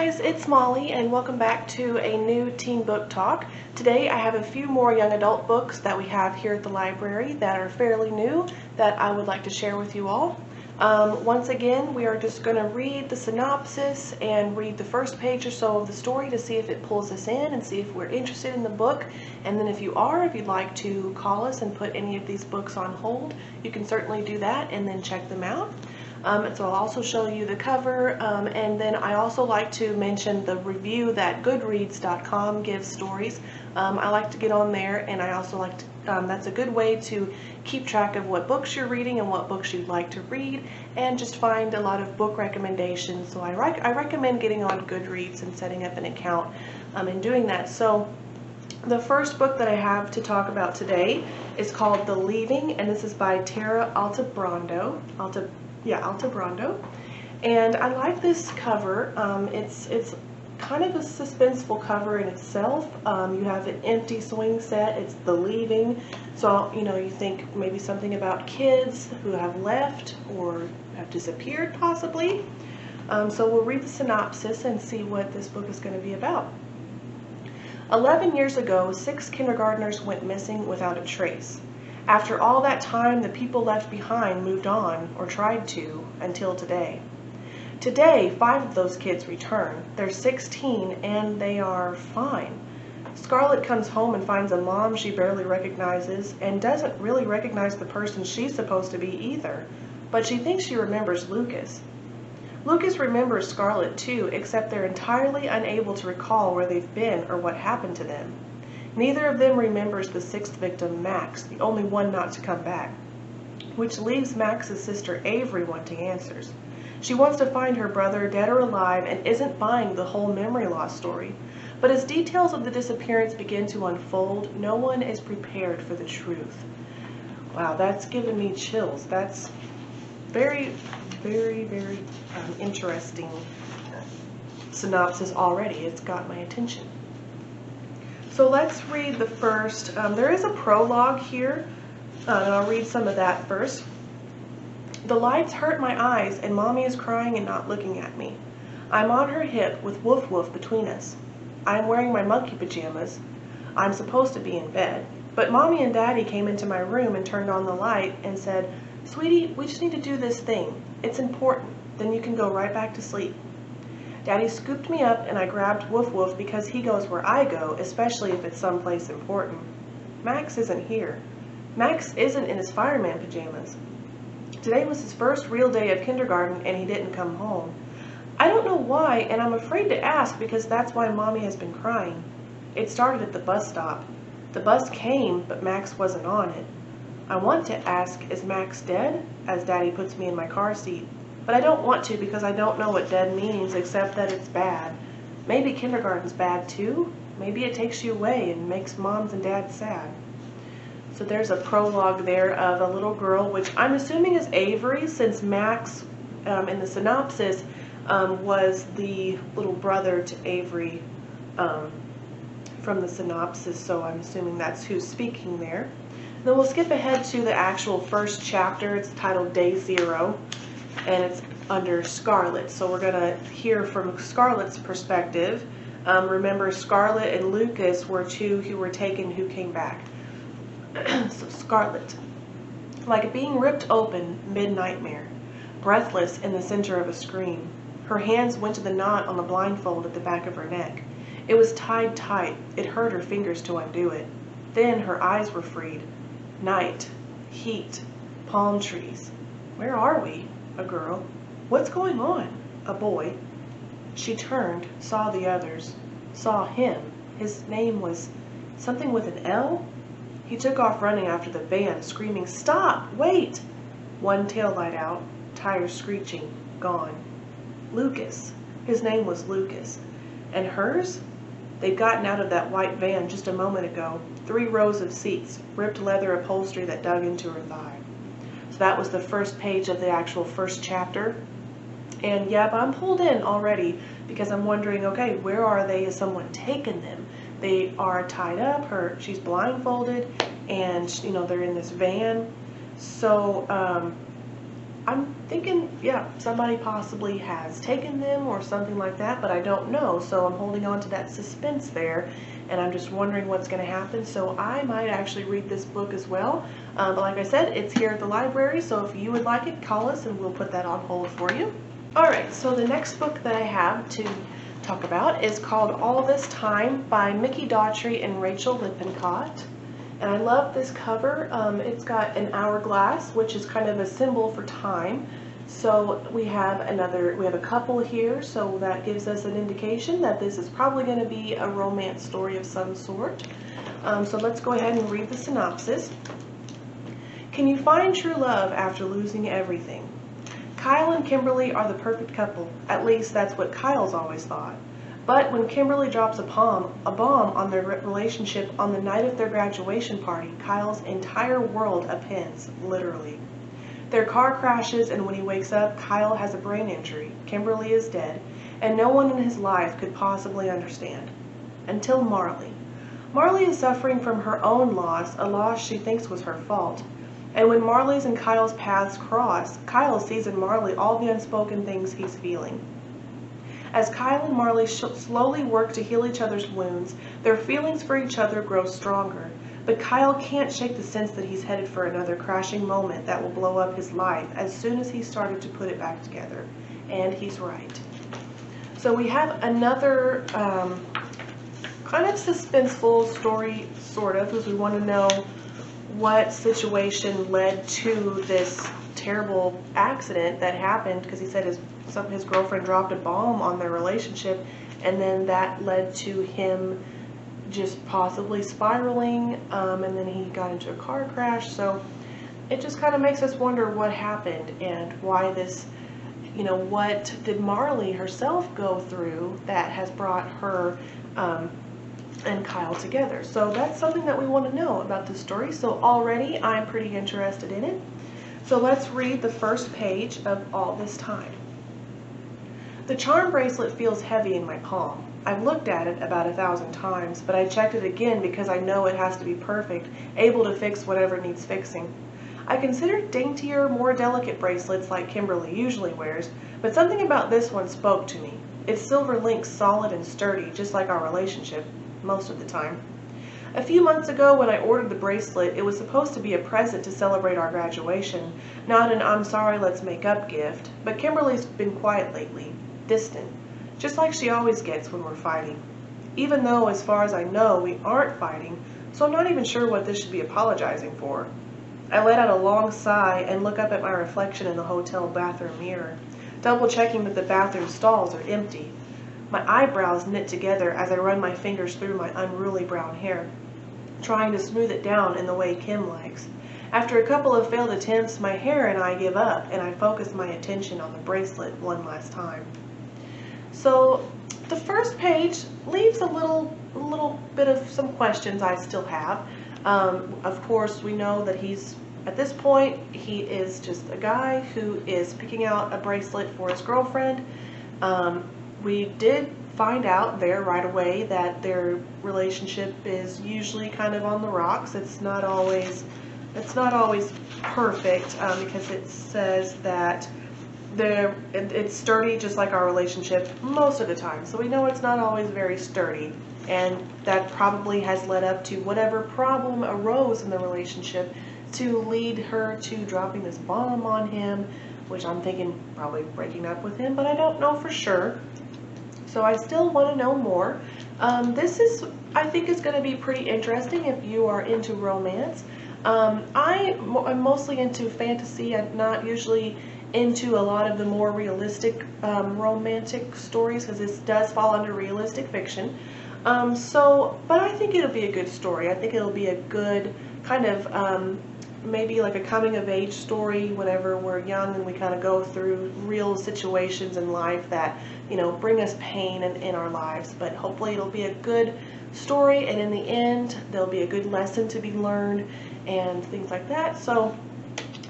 guys, it's Molly and welcome back to a new teen book talk. Today I have a few more young adult books that we have here at the library that are fairly new that I would like to share with you all. Once again, we are just going to read the synopsis and read the first page or so of the story to see if it pulls us in and see if we're interested in the book. And then if you are, if you'd like to call us and put any of these books on hold, you can certainly do that and then check them out. So I'll also show you the cover, and then I also like to mention the review that Goodreads.com gives stories. I like to get on there, and I also like to, that's a good way to keep track of what books you're reading and what books you'd like to read, and just find a lot of book recommendations. So I recommend getting on Goodreads and setting up an account and doing that. So the first book that I have to talk about today is called The Leaving, and this is by Tara Altebrando. Altebrando, and I like this cover. It's kind of a suspenseful cover in itself. You have an empty swing set. It's The Leaving, so you think maybe something about kids who have left or have disappeared possibly. So we'll read the synopsis and see what this book is going to be about. 11 years ago, 6 kindergartners went missing without a trace. After all that time, the people left behind moved on, or tried to, until today. Today, 5 of those kids return. They're 16, and they are fine. Scarlett comes home and finds a mom she barely recognizes, and doesn't really recognize the person she's supposed to be either, but she thinks she remembers Lucas. Lucas remembers Scarlett too, except they're entirely unable to recall where they've been or what happened to them. Neither of them remembers the 6th victim, Max, the only one not to come back, which leaves Max's sister Avery wanting answers. She wants to find her brother, dead or alive, and isn't buying the whole memory loss story. But as details of the disappearance begin to unfold, no one is prepared for the truth. Wow, that's given me chills. That's very, very, very interesting synopsis already. It's got my attention. So let's read the first. There is a prologue here, and I'll read some of that first. The lights hurt my eyes, and Mommy is crying and not looking at me. I'm on her hip with Woof Woof between us. I'm wearing my monkey pajamas. I'm supposed to be in bed, but Mommy and Daddy came into my room and turned on the light and said, "Sweetie, we just need to do this thing. It's important. Then you can go right back to sleep." Daddy scooped me up and I grabbed Woof Woof because he goes where I go, especially if it's someplace important. Max isn't here. Max isn't in his fireman pajamas. Today was his first real day of kindergarten and he didn't come home. I don't know why, and I'm afraid to ask because that's why Mommy has been crying. It started at the bus stop. The bus came, but Max wasn't on it. I want to ask, is Max dead? As Daddy puts me in my car seat. But I don't want to because I don't know what dead means except that it's bad. Maybe kindergarten's bad too? Maybe it takes you away and makes moms and dads sad. So there's a prologue there of a little girl, which I'm assuming is Avery, since Max in the synopsis was the little brother to Avery from the synopsis, so I'm assuming that's who's speaking there. Then we'll skip ahead to the actual first chapter. It's titled Day Zero, and it's under Scarlett. So we're going to hear from Scarlett's perspective. Remember, Scarlett and Lucas were 2 who were taken who came back. So Scarlett, like being ripped open mid-nightmare, breathless in the center of a scream. Her hands went to the knot on the blindfold at the back of her neck. It was tied tight. It hurt her fingers to undo it. Then her eyes were freed. Night, heat, palm trees. Where are we? A girl. What's going on? A boy. She turned, saw the others, saw him. His name was something with an L? He took off running after the van, screaming, "Stop! Wait!" One taillight out, tires screeching, gone. Lucas. His name was Lucas. And hers? They'd gotten out of that white van just a moment ago. 3 rows of seats, ripped leather upholstery that dug into her thigh. So that was the first page of the actual first chapter. And yeah, but I'm pulled in already because I'm wondering, okay, where are they? Has someone taken them? They are tied up, she's blindfolded, and they're in this van. So I'm thinking, yeah, somebody possibly has taken them or something like that, but I don't know. So I'm holding on to that suspense there, and I'm just wondering what's going to happen. So I might actually read this book as well. But like I said, it's here at the library, so if you would like it, call us and we'll put that on hold for you. Alright, so the next book that I have to talk about is called All This Time by Mickey Daughtry and Rachel Lippincott. And I love this cover. It's got an hourglass, which is kind of a symbol for time. So we have a couple here, so that gives us an indication that this is probably going to be a romance story of some sort. So let's go ahead and read the synopsis. Can you find true love after losing everything? Kyle and Kimberly are the perfect couple. At least that's what Kyle's always thought. But when Kimberly drops a bomb on their relationship on the night of their graduation party, Kyle's entire world upends, literally. Their car crashes, and when he wakes up, Kyle has a brain injury, Kimberly is dead, and no one in his life could possibly understand. Until Marley. Marley is suffering from her own loss, a loss she thinks was her fault. And when Marley's and Kyle's paths cross, Kyle sees in Marley all the unspoken things he's feeling. As Kyle and Marley slowly work to heal each other's wounds, their feelings for each other grow stronger. But Kyle can't shake the sense that he's headed for another crashing moment that will blow up his life as soon as he started to put it back together. And he's right. So we have another kind of suspenseful story, sort of, because we want to know what situation led to this terrible accident that happened, because he said his girlfriend dropped a bomb on their relationship, and then that led to him just possibly spiraling, and then he got into a car crash. So it just kind of makes us wonder what happened and why this, what did Marley herself go through that has brought her and Kyle together. So that's something that we want to know about this story. So already I'm pretty interested in it. So let's read the first page of All This Time. The charm bracelet feels heavy in my palm. I've looked at it about 1,000 times, but I checked it again because I know it has to be perfect, able to fix whatever needs fixing. I considered daintier, more delicate bracelets like Kimberly usually wears, but something about this one spoke to me. Its silver link's solid and sturdy, just like our relationship, most of the time. A few months ago when I ordered the bracelet, it was supposed to be a present to celebrate our graduation, not an I'm sorry let's make up gift, but Kimberly's been quiet lately, distant, just like she always gets when we're fighting. Even though, as far as I know, we aren't fighting, so I'm not even sure what this should be apologizing for. I let out a long sigh and look up at my reflection in the hotel bathroom mirror, double checking that the bathroom stalls are empty. My eyebrows knit together as I run my fingers through my unruly brown hair, trying to smooth it down in the way Kim likes. After a couple of failed attempts, my hair and I give up, and I focus my attention on the bracelet one last time. So the first page leaves a little bit of some questions I still have. Of course, we know that at this point, he is just a guy who is picking out a bracelet for his girlfriend. We did find out there right away that their relationship is usually kind of on the rocks. It's not always perfect, because it says that it's sturdy just like our relationship most of the time. So we know it's not always very sturdy, and that probably has led up to whatever problem arose in the relationship to lead her to dropping this bomb on him, which I'm thinking probably breaking up with him, but I don't know for sure. So I still want to know more. I think is going to be pretty interesting if you are into romance. I'm mostly into fantasy. I'm not usually into a lot of the more realistic romantic stories, because this does fall under realistic fiction. But I think it'll be a good story. I think it'll be a good kind of maybe like a coming of age story whenever we're young and we kind of go through real situations in life that, bring us pain in our lives. But hopefully it'll be a good story, and in the end there'll be a good lesson to be learned and things like that. So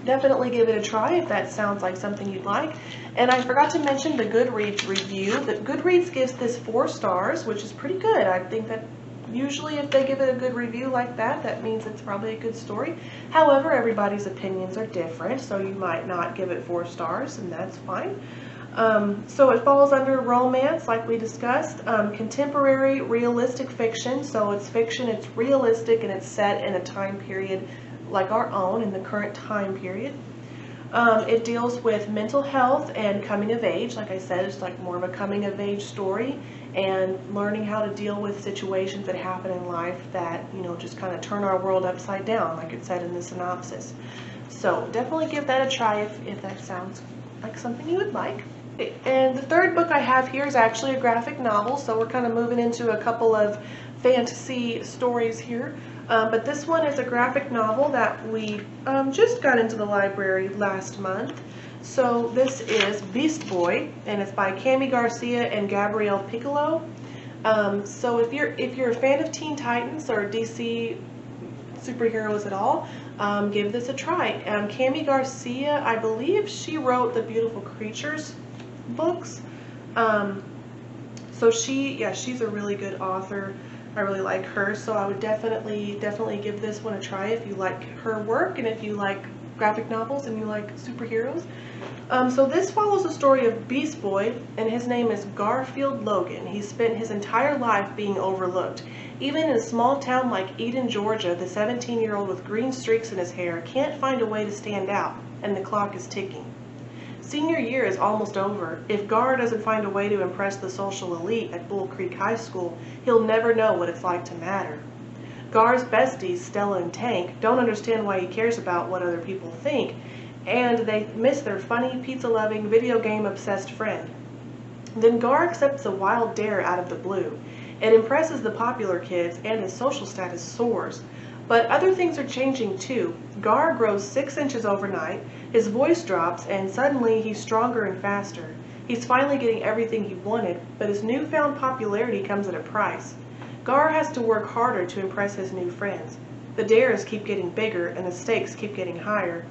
definitely give it a try if that sounds like something you'd like. And I forgot to mention the Goodreads review. The Goodreads gives this 4 stars, which is pretty good. I think that Usually if they give it a good review like that, that means it's probably a good story. However, everybody's opinions are different, so you might not give it 4 stars, and that's fine. So it falls under romance, like we discussed, contemporary realistic fiction. So it's fiction, it's realistic, and it's set in a time period like our own, in the current time period. It deals with mental health and coming of age. Like I said, it's like more of a coming of age story, and learning how to deal with situations that happen in life that, you know, just kind of turn our world upside down, like it said in the synopsis. So definitely give that a try if that sounds like something you would like. And the third book I have here is actually a graphic novel, so we're kind of moving into a couple of fantasy stories here. But this one is a graphic novel that we just got into the library last month. So this is Beast Boy, and it's by Cami Garcia and Gabrielle Piccolo. So if you're a fan of Teen Titans or DC superheroes at all, give this a try. Cami Garcia, I believe she wrote the Beautiful Creatures books. So she's a really good author. I really like her, so I would definitely give this one a try if you like her work and if you like graphic novels and you like superheroes. So this follows the story of Beast Boy, and his name is Garfield Logan. He spent his entire life being overlooked. Even in a small town like Eden, Georgia, the 17-year-old with green streaks in his hair can't find a way to stand out, and the clock is ticking. Senior year is almost over. If Gar doesn't find a way to impress the social elite at Bull Creek High School, he'll never know what it's like to matter. Gar's besties, Stella and Tank, don't understand why he cares about what other people think, and they miss their funny, pizza-loving, video game-obsessed friend. Then Gar accepts a wild dare out of the blue. It impresses the popular kids, and his social status soars. But other things are changing too. Gar grows 6 inches overnight, his voice drops, and suddenly he's stronger and faster. He's finally getting everything he wanted, but his newfound popularity comes at a price. Gar has to work harder to impress his new friends. The dares keep getting bigger, and the stakes keep getting higher.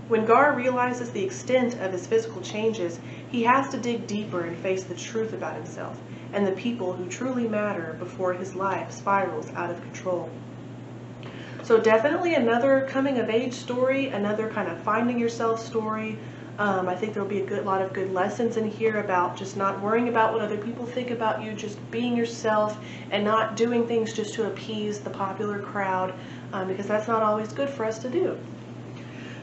When Gar realizes the extent of his physical changes, he has to dig deeper and face the truth about himself and the people who truly matter before his life spirals out of control. So definitely another coming-of-age story, another kind of finding yourself story. I think there'll be a lot of good lessons in here about just not worrying about what other people think about you, just being yourself and not doing things just to appease the popular crowd, because that's not always good for us to do.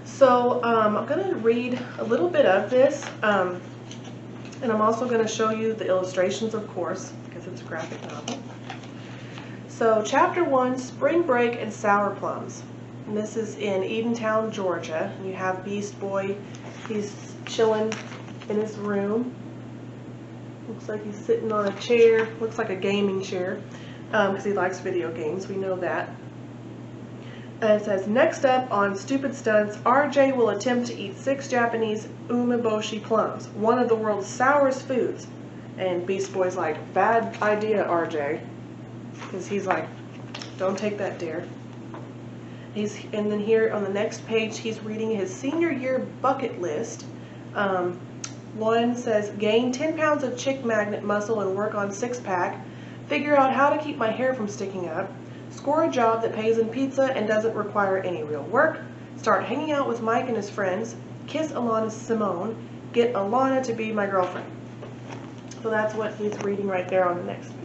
So I'm going to read a little bit of this, and I'm also going to show you the illustrations, of course, because it's a graphic novel. So Chapter 1, Spring Break and Sour Plums. And this is in Edentown, Georgia. And you have Beast Boy. He's chilling in his room. Looks like he's sitting on a chair. Looks like a gaming chair, because he likes video games. We know that. And it says, next up on Stupid Stunts, RJ will attempt to eat 6 Japanese umeboshi plums, one of the world's sourest foods. And Beast Boy's like, bad idea, RJ. Because he's like, don't take that dare. And then here on the next page, he's reading his senior year bucket list. One says, gain 10 pounds of chick magnet muscle and work on 6-pack. Figure out how to keep my hair from sticking up. Score a job that pays in pizza and doesn't require any real work. Start hanging out with Mike and his friends. Kiss Alana Simone. Get Alana to be my girlfriend. So that's what he's reading right there on the next page.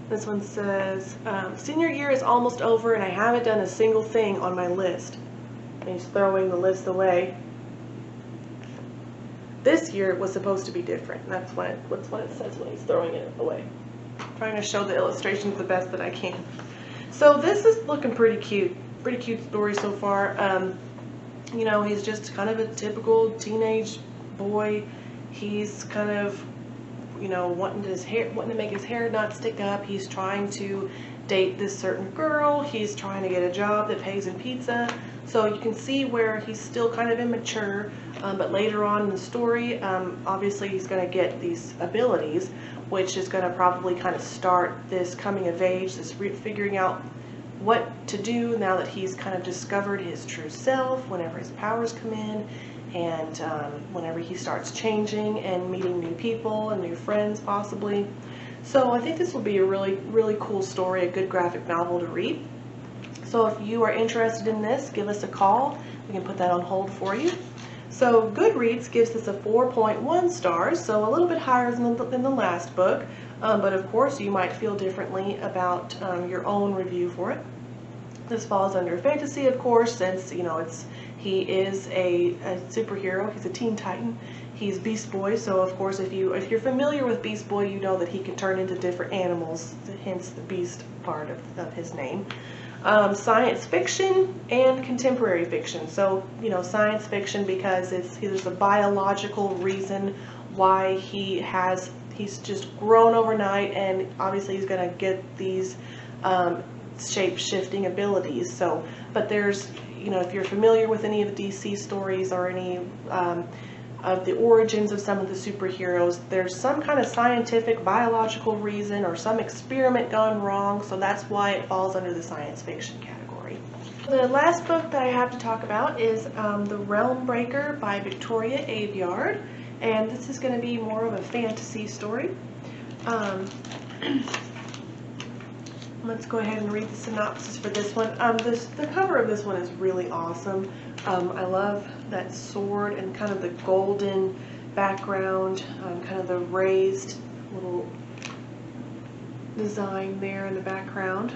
This one says, senior year is almost over and I haven't done a single thing on my list. And he's throwing the list away. This year was supposed to be different. That's what it says when he's throwing it away. I'm trying to show the illustrations the best that I can. So this is looking pretty cute. Pretty cute story so far. You know, he's just kind of a typical teenage boy. He's kind of, you know, wanting to make his hair not stick up. He's trying to date this certain girl. He's trying to get a job that pays in pizza. So you can see where he's still kind of immature, but later on in the story, obviously he's going to get these abilities, which is going to probably kind of start this coming of age, this figuring out what to do now that he's kind of discovered his true self, whenever his powers come in, and whenever he starts changing and meeting new people and new friends possibly. So I think this will be a really cool story, a good graphic novel to read. So if you are interested in this, give us a call. We can put that on hold for you. So Goodreads gives this a 4.1 stars, so a little bit higher than the last book, but of course you might feel differently about your own review for it. This falls under fantasy, of course, since he is a superhero. He's a Teen Titan. He's Beast Boy, so of course if you're familiar with Beast Boy, you know that he can turn into different animals, hence the Beast part of his name. Science fiction and contemporary fiction. So, science fiction because there's a biological reason why he's just grown overnight, and obviously he's going to get these shape-shifting abilities. So, but there's, if you're familiar with any of the DC stories or any of the origins of some of the superheroes, there's some kind of scientific, biological reason or some experiment gone wrong, so that's why it falls under the science fiction category. The last book that I have to talk about is The Realm Breaker by Victoria Aveyard, and this is going to be more of a fantasy story. Let's go ahead and read the synopsis for this one. The cover of this one is really awesome. I love that sword and kind of the golden background, kind of the raised little design there in the background.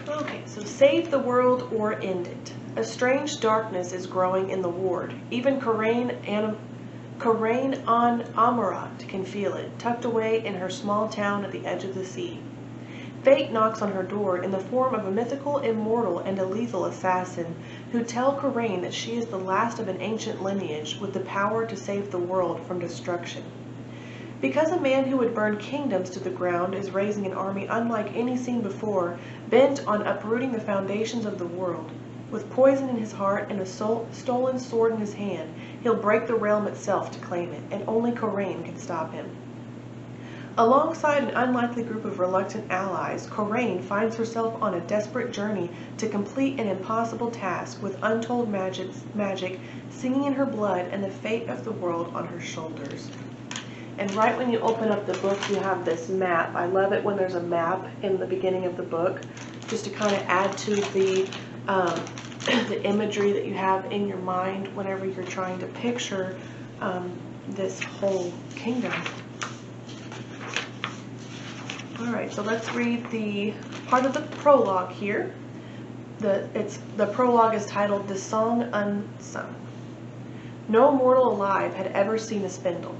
Okay, so save the world or end it. A strange darkness is growing in the ward. Even Coraine on Amarat can feel it, tucked away in her small town at the edge of the sea. Fate knocks on her door in the form of a mythical immortal and a lethal assassin who tell Coraine that she is the last of an ancient lineage with the power to save the world from destruction. Because a man who would burn kingdoms to the ground is raising an army unlike any seen before, bent on uprooting the foundations of the world. With poison in his heart and a stolen sword in his hand, he'll break the realm itself to claim it, and only Coraine can stop him. Alongside an unlikely group of reluctant allies, Coraine finds herself on a desperate journey to complete an impossible task with untold magic singing in her blood and the fate of the world on her shoulders. And right when you open up the book, you have this map. I love it when there's a map in the beginning of the book, just to kind of add to the imagery that you have in your mind whenever you're trying to picture this whole kingdom. Alright, so let's read the part of the prologue here. The prologue is titled The Song Unsung. No mortal alive had ever seen a spindle.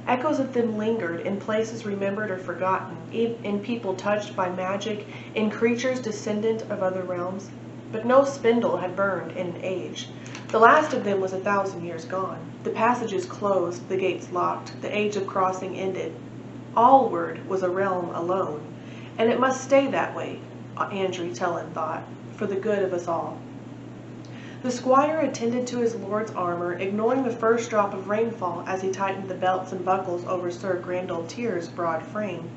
Echoes of them lingered in places remembered or forgotten, in people touched by magic, in creatures descendant of other realms. But no spindle had burned in an age. The last of them was 1,000 years gone. The passages closed, the gates locked, the age of crossing ended. Allward was a realm alone, and it must stay that way, Andrew Tellin thought, for the good of us all. The squire attended to his lord's armor, ignoring the first drop of rainfall as he tightened the belts and buckles over Sir Grandol Tyr's broad frame.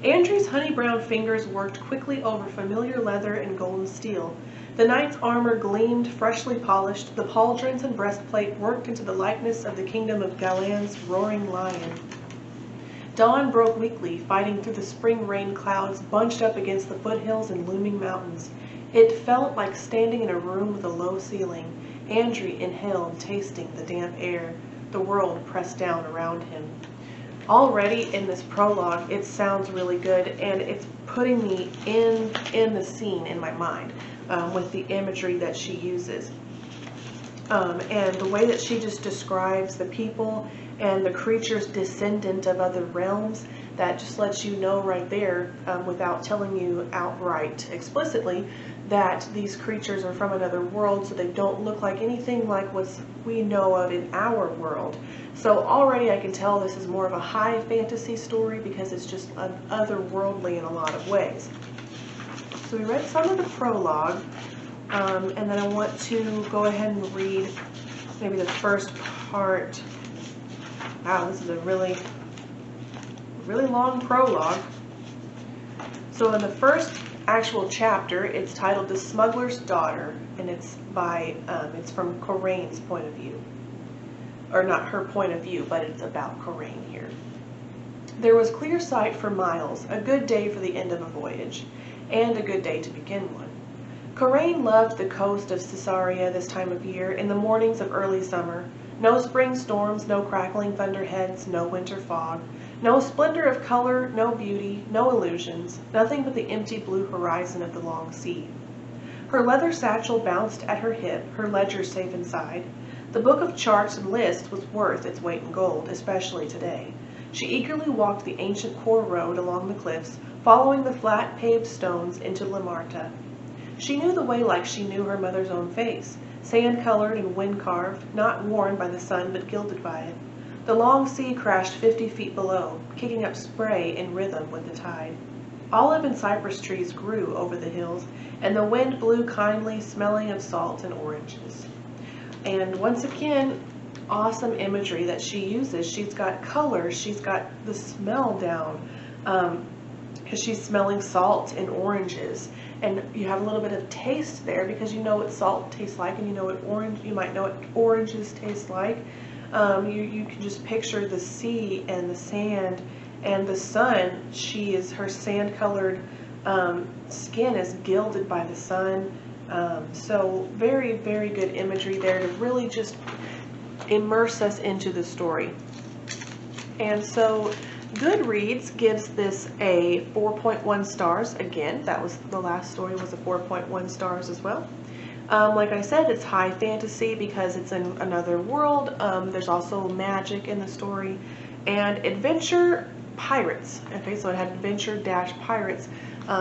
Andrew's honey-brown fingers worked quickly over familiar leather and golden steel. The knight's armor gleamed, freshly polished, the pauldrons and breastplate worked into the likeness of the kingdom of Galan's roaring lion. Dawn broke weakly, fighting through the spring rain clouds bunched up against the foothills and looming mountains. It felt like standing in a room with a low ceiling. Andrew inhaled, tasting the damp air. The world pressed down around him. Already in this prologue, it sounds really good, and it's putting me in the scene in my mind with the imagery that she uses. And the way that she just describes the people and the creatures descendant of other realms, that just lets you know right there, without telling you outright explicitly, that these creatures are from another world, so they don't look like anything like what we know of in our world. So already I can tell this is more of a high fantasy story because it's just otherworldly in a lot of ways. So we read some of the prologue, and then I want to go ahead and read maybe the first part. Wow, this is a really long prologue. So in the first actual chapter, it's titled The Smuggler's Daughter, and it's from Coraine's point of view. Or not her point of view, but it's about Coraine here. There was clear sight for miles, a good day for the end of a voyage, and a good day to begin one. Coraine loved the coast of Caesarea this time of year, in the mornings of early summer. No spring storms, no crackling thunderheads, no winter fog. No splendor of color, no beauty, no illusions, nothing but the empty blue horizon of the long sea. Her leather satchel bounced at her hip, her ledger safe inside. The book of charts and lists was worth its weight in gold, especially today. She eagerly walked the ancient core road along the cliffs, following the flat paved stones into La Marta. She knew the way like she knew her mother's own face, sand-colored and wind-carved, not worn by the sun but gilded by it. The long sea crashed 50 feet below, kicking up spray in rhythm with the tide. Olive and cypress trees grew over the hills, and the wind blew kindly, smelling of salt and oranges. And once again, awesome imagery that she uses. She's got colors, she's got the smell down, because she's smelling salt and oranges. And you have a little bit of taste there because you know what salt tastes like, and you know what you might know what oranges taste like. You can just picture the sea and the sand and the sun. Her sand-colored skin is gilded by the sun. So very, very good imagery there to really just immerse us into the story. And so Goodreads gives this a 4.1 stars. Again, that was the last story, was a 4.1 stars as well. Like I said, it's high fantasy because it's in another world. There's also magic in the story, and adventure pirates. Okay, so it had adventure-pirates.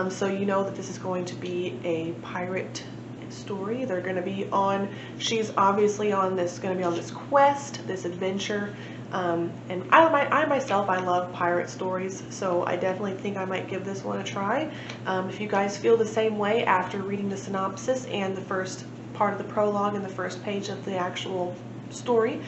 So you know that this is going to be a pirate story. They're going to be on, she's obviously on this, going to be on this quest, this adventure. And I myself, I love pirate stories, so I definitely think I might give this one a try. If you guys feel the same way after reading the synopsis and the first part of the prologue and the first page of the actual story,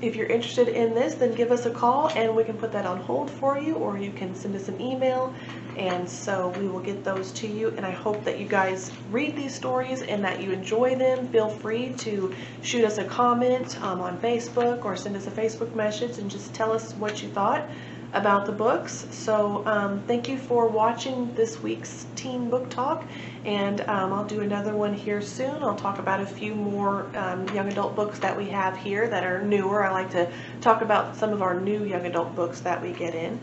if you're interested in this, then give us a call and we can put that on hold for you, or you can send us an email, and so we will get those to you. And I hope that you guys read these stories and that you enjoy them. Feel free to shoot us a comment on Facebook, or send us a Facebook message and just tell us what you thought about the books. So thank you for watching this week's Teen Book Talk, and I'll do another one here soon. I'll talk about a few more young adult books that we have here that are newer. I like to talk about some of our new young adult books that we get in.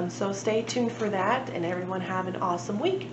So stay tuned for that, and everyone have an awesome week.